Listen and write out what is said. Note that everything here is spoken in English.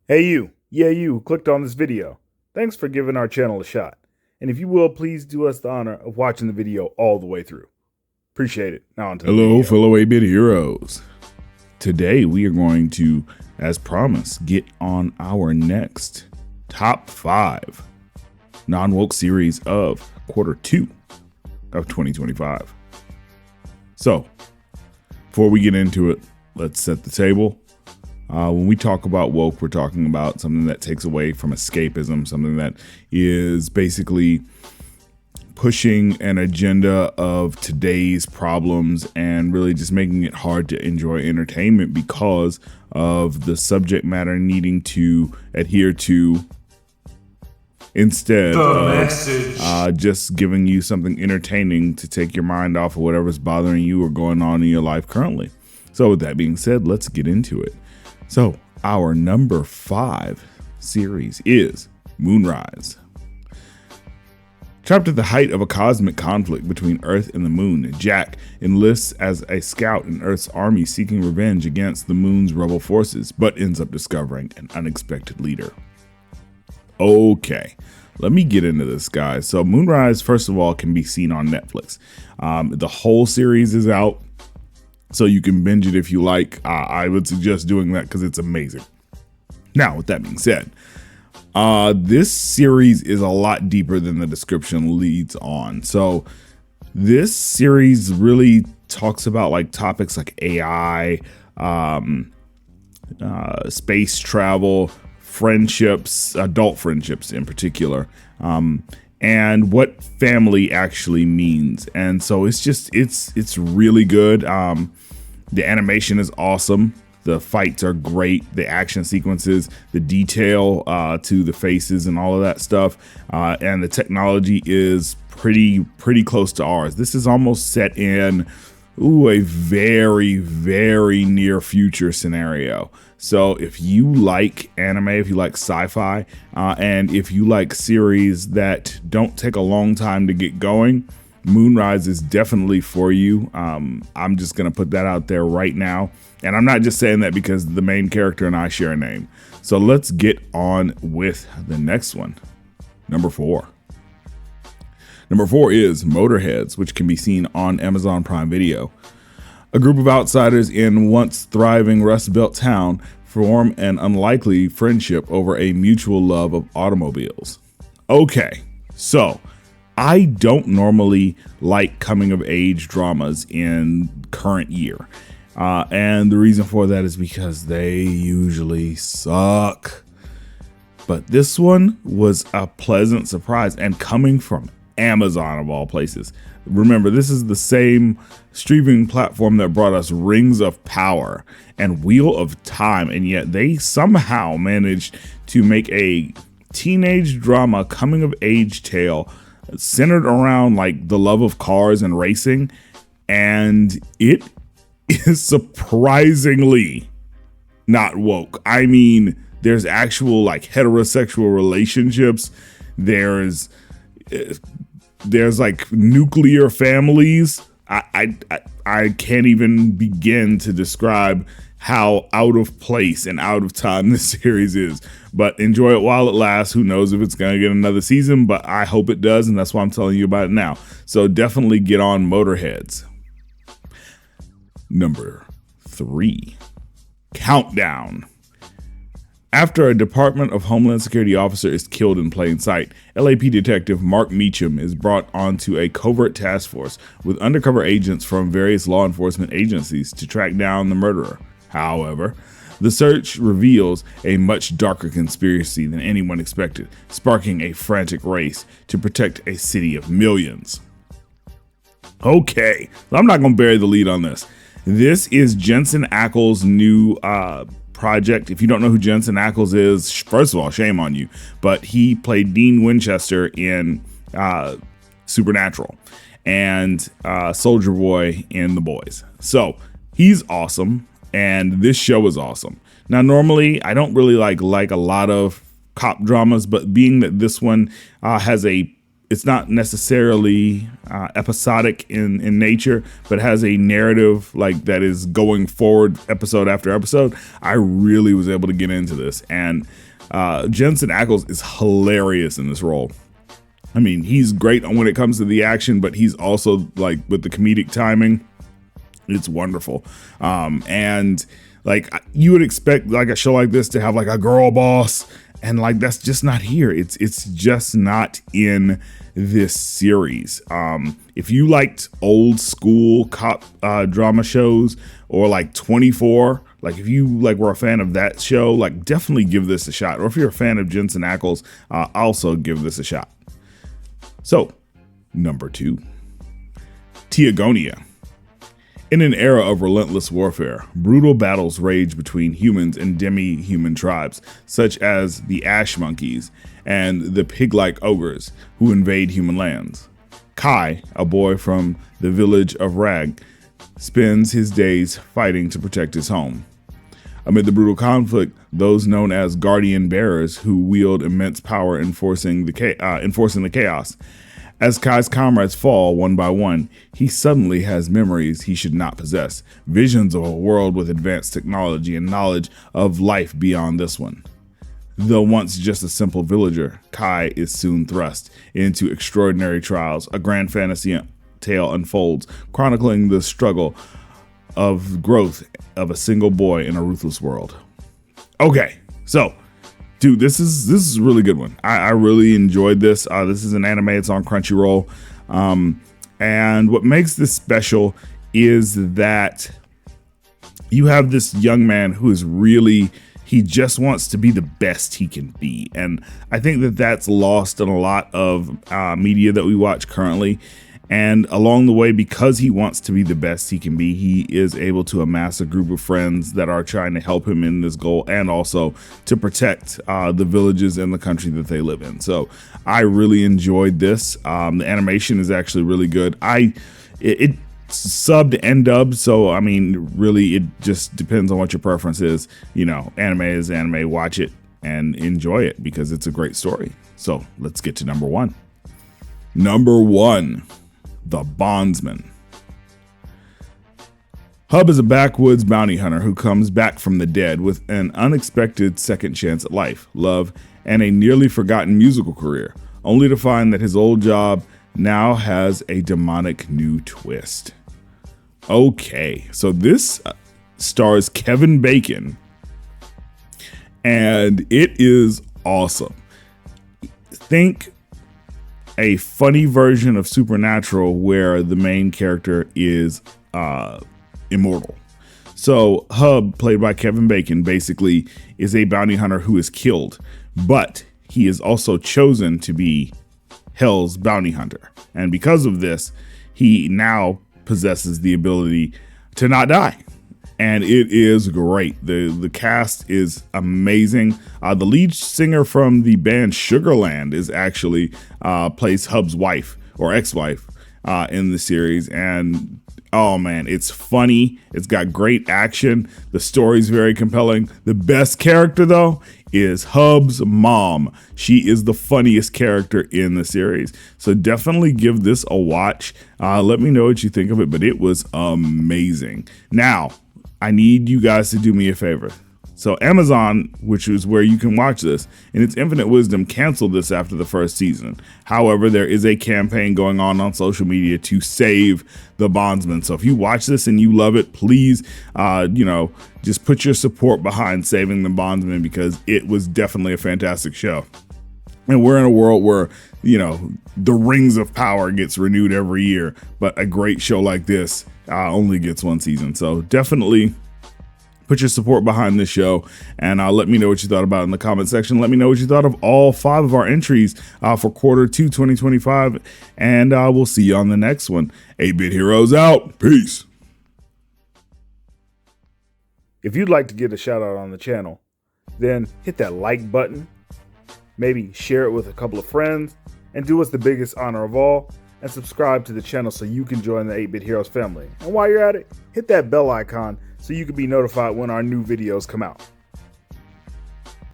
Hey you, yeah you who clicked on this video. Thanks for giving our channel a shot. And if you will, please do us the honor of watching the video all the way through. Appreciate it. Now on to the Hello, video. fellow 8-bit heroes. Today we are going to, as promised, get on our next top 5 non-woke series of Q2 of 2025. So, before we get into it, let's set the table. When we talk about woke, we're talking about something that takes away from escapism, something that is basically pushing an agenda of today's problems and really just making it hard to enjoy entertainment because of the subject matter needing to adhere to instead of just giving you something entertaining to take your mind off of whatever's bothering you or going on in your life currently. So with that being said, let's get into it. So our number 5 series is Moonrise. Trapped at the height of a cosmic conflict between Earth and the Moon, Jack enlists as a scout in Earth's army seeking revenge against the Moon's rebel forces, but ends up discovering an unexpected leader. Okay, let me get into this, guys. So Moonrise, first of all, can be seen on Netflix. The whole series is out, so you can binge it if you like. I would suggest doing that because it's amazing. Now, with that being said, this series is a lot deeper than the description leads on. So this series really talks about like topics like AI, space travel, friendships, adult friendships in particular, and what family actually means. And so it's really good. The animation is awesome. The fights are great. The action sequences, the detail to the faces and all of that stuff. And the technology is pretty close to ours. This is almost set in a very, very near future scenario. So if you like anime, if you like sci-fi, and if you like series that don't take a long time to get going, Moonrise is definitely for you. I'm just going to put that out there right now. And I'm not just saying that because the main character and I share a name. So let's get on with the next one. Number 4. Number 4 is Motorheads, which can be seen on Amazon Prime Video. A group of outsiders in once thriving Rust Belt town form an unlikely friendship over a mutual love of automobiles. Okay, so I don't normally like coming of age dramas in current year. And the reason for that is because they usually suck. But this one was a pleasant surprise, and coming from Amazon of all places. Remember, this is the same streaming platform that brought us Rings of Power and Wheel of Time, and yet they somehow managed to make a teenage drama coming of age tale centered around like the love of cars and racing, and it is surprisingly not woke. I mean, there's actual like heterosexual relationships. There's like nuclear families. I can't even begin to describe how out of place and out of time this series is. But enjoy it while it lasts. Who knows if it's going to get another season, but I hope it does, and that's why I'm telling you about it now. So definitely get on Motorheads. Number 3, Countdown. After a Department of Homeland Security officer is killed in plain sight, LAP detective Mark Meacham is brought onto a covert task force with undercover agents from various law enforcement agencies to track down the murderer. However, the search reveals a much darker conspiracy than anyone expected, sparking a frantic race to protect a city of millions. Okay, I'm not going to bury the lead on this. This is Jensen Ackles' new project. If you don't know who Jensen Ackles is, first of all, shame on you. But he played Dean Winchester in Supernatural and Soldier Boy in The Boys. So he's awesome, and this show is awesome. Now, normally I don't really like a lot of cop dramas, but being that this one has a it's not necessarily episodic in nature, but has a narrative like that is going forward episode after episode. I really was able to get into this, and Jensen Ackles is hilarious in this role. I mean, he's great when it comes to the action, but he's also like with the comedic timing, it's wonderful. And like you would expect like a show like this to have like a girl boss, and like that's just not here. It's just not in this series. If you liked old school cop drama shows, or like 24, like if you like were a fan of that show, like definitely give this a shot. Or if you're a fan of Jensen Ackles, also give this a shot. So, number 2, Teogonia. In an era of relentless warfare, brutal battles rage between humans and demi-human tribes, such as the ash monkeys and the pig-like ogres who invade human lands. Kai, a boy from the village of Rag, spends his days fighting to protect his home. Amid the brutal conflict, those known as guardian bearers who wield immense power enforcing the chaos. As Kai's comrades fall one by one, he suddenly has memories he should not possess, visions of a world with advanced technology and knowledge of life beyond this one. Though once just a simple villager, Kai is soon thrust into extraordinary trials. A grand fantasy tale unfolds, chronicling the struggle of growth of a single boy in a ruthless world. Okay, so dude, this is a really good one. I really enjoyed this. This is an anime. It's on Crunchyroll. And what makes this special is that you have this young man who is really, he just wants to be the best he can be. And I think that that's lost in a lot of media that we watch currently. And along the way, because he wants to be the best he can be, he is able to amass a group of friends that are trying to help him in this goal, and also to protect the villages and the country that they live in. So I really enjoyed this. The animation is actually really good. It subbed and dubbed, so I mean, really, it just depends on what your preference is. You know, anime is anime. Watch it and enjoy it because it's a great story. So let's get to number 1. Number 1. The Bondsman. Hub is a backwoods bounty hunter who comes back from the dead with an unexpected second chance at life, love, and a nearly forgotten musical career, only to find that his old job now has a demonic new twist. Okay, so this stars Kevin Bacon, and it is awesome. Think a funny version of Supernatural where the main character is immortal. So Hub, played by Kevin Bacon, basically is a bounty hunter who is killed, but he is also chosen to be Hell's bounty hunter. And because of this, he now possesses the ability to not die. And it is great. The cast is amazing. The lead singer from the band Sugarland is actually plays Hub's wife or ex-wife in the series. And oh man, it's funny. It's got great action. The story's very compelling. The best character though is Hub's mom. She is the funniest character in the series. So definitely give this a watch. Let me know what you think of it, but it was amazing. Now, I need you guys to do me a favor. So Amazon, which is where you can watch this, in its infinite wisdom, canceled this after the first season. However, there is a campaign going on social media to save The Bondsman. So if you watch this and you love it, please, just put your support behind saving The Bondsman, because it was definitely a fantastic show. And we're in a world where, the Rings of Power gets renewed every year, but a great show like this only gets one season. So definitely put your support behind this show, and let me know what you thought about it in the comment section. Let me know what you thought of all 5 of our entries for quarter 2 2025, and we'll see you on the next one. 8-Bit Heroes out. Peace. If you'd like to get a shout out on the channel, then hit that like button, maybe share it with a couple of friends, and do us the biggest honor of all, and subscribe to the channel so you can join the 8-Bit Heroes family. And while you're at it, hit that bell icon so you can be notified when our new videos come out.